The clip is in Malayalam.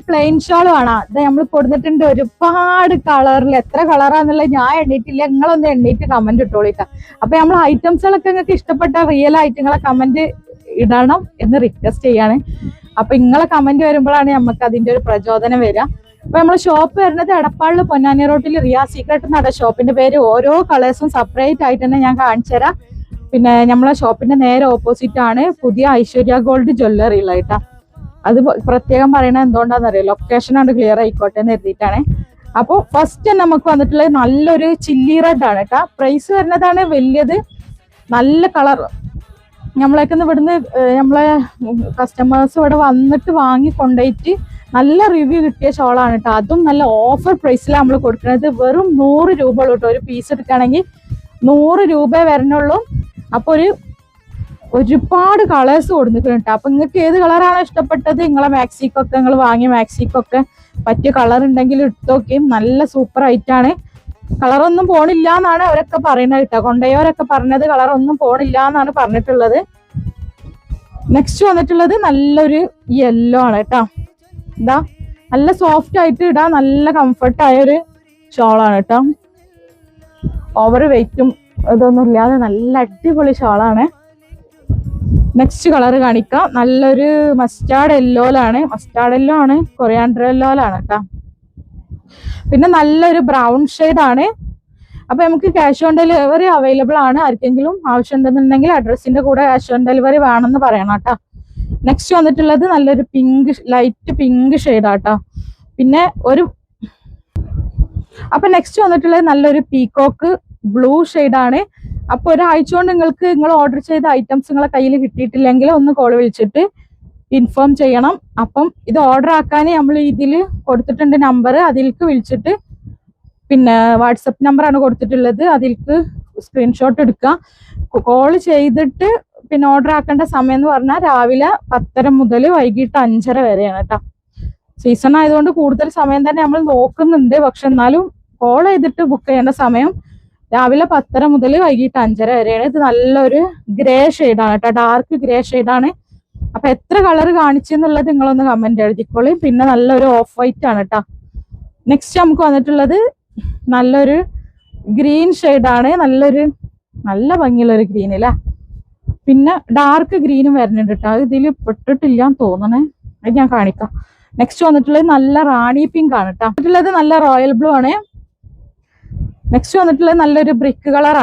പ്ലെയിൻ ഷോൾ വേണം. ഇത് നമ്മൾ കൊടുത്തിട്ടുണ്ട് ഒരുപാട് കളറിൽ. എത്ര കളറാന്നുള്ളത് ഞാൻ എണ്ണീറ്റില്ല, നിങ്ങളൊന്ന് എണ്ണീറ്റ് കമന്റ് ഇട്ടോളിക്ക. അപ്പൊ നമ്മൾ ഐറ്റംസുകളൊക്കെ നിങ്ങൾക്ക് ഇഷ്ടപ്പെട്ട റിയൽ ആയിട്ട് നിങ്ങളെ കമന്റ് ഇടണം എന്ന് റിക്വസ്റ്റ് ചെയ്യാണ്. അപ്പൊ നിങ്ങളെ കമന്റ് വരുമ്പോഴാണ് നമുക്ക് അതിന്റെ ഒരു പ്രചോദനം വരിക. അപ്പൊ നമ്മളെ ഷോപ്പ് വരുന്നത് എടപ്പാളില് പൊന്നാനി റോട്ടിൽ റിയ സീക്രട്ട് എന്നാണ് ഷോപ്പിന്റെ പേര്. ഓരോ കളേഴ്സും സെപ്പറേറ്റ് ആയിട്ട് തന്നെ ഞാൻ കാണിച്ചു തരാം. പിന്നെ നമ്മളെ ഷോപ്പിന്റെ നേരെ ഓപ്പോസിറ്റ് ആണ് പുതിയ ഐശ്വര്യ ഗോൾഡ് ജ്വല്ലറി ഉള്ള കേട്ടാ. അത് പ്രത്യേകം പറയണത് എന്തുകൊണ്ടാണെന്നറിയാം, ലൊക്കേഷൻ ആണ് ക്ലിയർ ആയിക്കോട്ടെ എന്ന് എഴുതിയിട്ടാണ്. അപ്പോൾ ഫസ്റ്റ് നമുക്ക് വന്നിട്ടുള്ളത് നല്ലൊരു ചില്ലി റെഡ് ആണ് കേട്ടോ. പ്രൈസ് വരുന്നതാണ് വലിയത്, നല്ല കളർ. നമ്മളൊക്കെ ഇവിടുന്ന് നമ്മളെ കസ്റ്റമേഴ്സ് ഇവിടെ വന്നിട്ട് വാങ്ങി കൊണ്ടുപോയിട്ട് നല്ല റിവ്യൂ കിട്ടിയ ഷോളാണ് കേട്ടോ. അതും നല്ല ഓഫർ പ്രൈസിലാണ് നമ്മൾ കൊടുക്കുന്നത്. വെറും 100 രൂപ ഉള്ളൂ കേട്ടോ. ഒരു പീസ് എടുക്കുകയാണെങ്കിൽ 100 രൂപ വരണുള്ളൂ. അപ്പൊ ഒരുപാട് കളേഴ്സ് കൊടുത്തിട്ടുണ്ട്. അപ്പൊ നിങ്ങൾക്ക് ഏത് കളറാണോ ഇഷ്ടപ്പെട്ടത്, നിങ്ങളെ മാക്സിക്കൊക്കെ നിങ്ങൾ വാങ്ങിയ മാക്സിക്കൊക്കെ പറ്റിയ കളർ ഉണ്ടെങ്കിൽ ഇട്ടോക്കിയും. നല്ല സൂപ്പർ ആയിട്ടാണ്. കളറൊന്നും പോണില്ല എന്നാണ് അവരൊക്കെ പറയുന്നത് കേട്ടോ. കൊണ്ടുപോയവരൊക്കെ പറഞ്ഞത് കളറൊന്നും പോണില്ല എന്നാണ് പറഞ്ഞിട്ടുള്ളത്. നെക്സ്റ്റ് വന്നിട്ടുള്ളത് നല്ലൊരു യെല്ലോ ആണ് കേട്ടോ. ഇതാ നല്ല സോഫ്റ്റ് ആയിട്ട് ഇടാൻ നല്ല കംഫർട്ടായ ഒരു ഷോളാണ് കേട്ടോ. ഓവർ വെയിറ്റും ഇതൊന്നും ഇല്ലാതെ നല്ല അടിപൊളി ഷോളാണ്. നെക്സ്റ്റ് കളർ കാണിക്കാം. നല്ലൊരു മസ്റ്റാർഡ് യെല്ലോയിലാണ്. മസ്റ്റാർഡ് യെല്ലോ ആണ്, കൊറിയാണ്ടർ യെല്ലോയിലാണ് കേട്ടോ. പിന്നെ നല്ലൊരു ബ്രൗൺ ഷെയ്ഡ് ആണ്. അപ്പൊ നമുക്ക് ക്യാഷ് ഓൺ ഡെലിവറി അവൈലബിൾ ആണ്. ആർക്കെങ്കിലും ആവശ്യമുണ്ടെന്നുണ്ടെങ്കിൽ അഡ്രസ്സിന്റെ കൂടെ ക്യാഷ് ഓൺ ഡെലിവറി വേണമെന്ന് പറയണം കേട്ടോ. നെക്സ്റ്റ് വന്നിട്ടുള്ളത് നല്ലൊരു പിങ്ക്, ലൈറ്റ് പിങ്ക് ഷെയ്ഡാട്ടോ. പിന്നെ അപ്പൊ നെക്സ്റ്റ് വന്നിട്ടുള്ളത് നല്ലൊരു പീകോക്ക് ബ്ലൂ ഷെയ്ഡാണ്. അപ്പൊ ഒരാഴ്ച കൊണ്ട് നിങ്ങൾ ഓർഡർ ചെയ്ത ഐറ്റംസ് നിങ്ങളെ കയ്യിൽ കിട്ടിയിട്ടില്ലെങ്കിൽ ഒന്ന് കോൾ വിളിച്ചിട്ട് ഇൻഫോം ചെയ്യണം. അപ്പം ഇത് ഓർഡർ ആക്കാൻ നമ്മൾ ഇതിൽ കൊടുത്തിട്ടുണ്ട് നമ്പർ. അതിലേക്ക് വിളിച്ചിട്ട്, പിന്നെ വാട്സപ്പ് നമ്പറാണ് കൊടുത്തിട്ടുള്ളത്, അതിലേക്ക് സ്ക്രീൻഷോട്ട് എടുക്കുക. കോൾ ചെയ്തിട്ട് പിന്നെ ഓർഡർ ആക്കേണ്ട സമയം എന്ന് പറഞ്ഞാൽ രാവിലെ 10:30 മുതൽ വൈകിട്ട് 5:30 വരെയാണ് കേട്ടോ. സീസൺ ആയതുകൊണ്ട് കൂടുതൽ സമയം തന്നെ നമ്മൾ നോക്കുന്നുണ്ട്. പക്ഷെ എന്നാലും കോൾ ചെയ്തിട്ട് ബുക്ക് ചെയ്യേണ്ട സമയം രാവിലെ 10:30 മുതൽ വൈകിട്ട് 5:30 വരെയാണ്. ഇത് നല്ലൊരു ഗ്രേ ഷെയ്ഡാണ് കേട്ടോ, ഡാർക്ക് ഗ്രേ ഷെയ്ഡാണ്. അപ്പൊ എത്ര കളർ കാണിച്ചെന്നുള്ളത് നിങ്ങളൊന്ന് കമന്റ് എഴുതിക്കോളി. പിന്നെ നല്ലൊരു ഓഫ് വൈറ്റ് ആണ് കേട്ടോ. നെക്സ്റ്റ് നമുക്ക് വന്നിട്ടുള്ളത് നല്ലൊരു ഗ്രീൻ ഷെയ്ഡാണ്. നല്ല ഭംഗിയുള്ളൊരു ഗ്രീൻ അല്ലേ. പിന്നെ ഡാർക്ക് ഗ്രീനും വരുന്നുണ്ട് കേട്ടോ. അത് ഇതിൽ പെട്ടിട്ടില്ല തോന്നണേ, അത് ഞാൻ കാണിക്കാം. നെക്സ്റ്റ് വന്നിട്ടുള്ളത് നല്ല റാണി പിങ്ക് ആണ് കേട്ടോ. വന്നിട്ടുള്ളത് നല്ല റോയൽ ബ്ലൂ ആണ്. നെക്സ്റ്റ് വന്നിട്ടുള്ളത് നല്ലൊരു ബ്രിക്ക് കളർ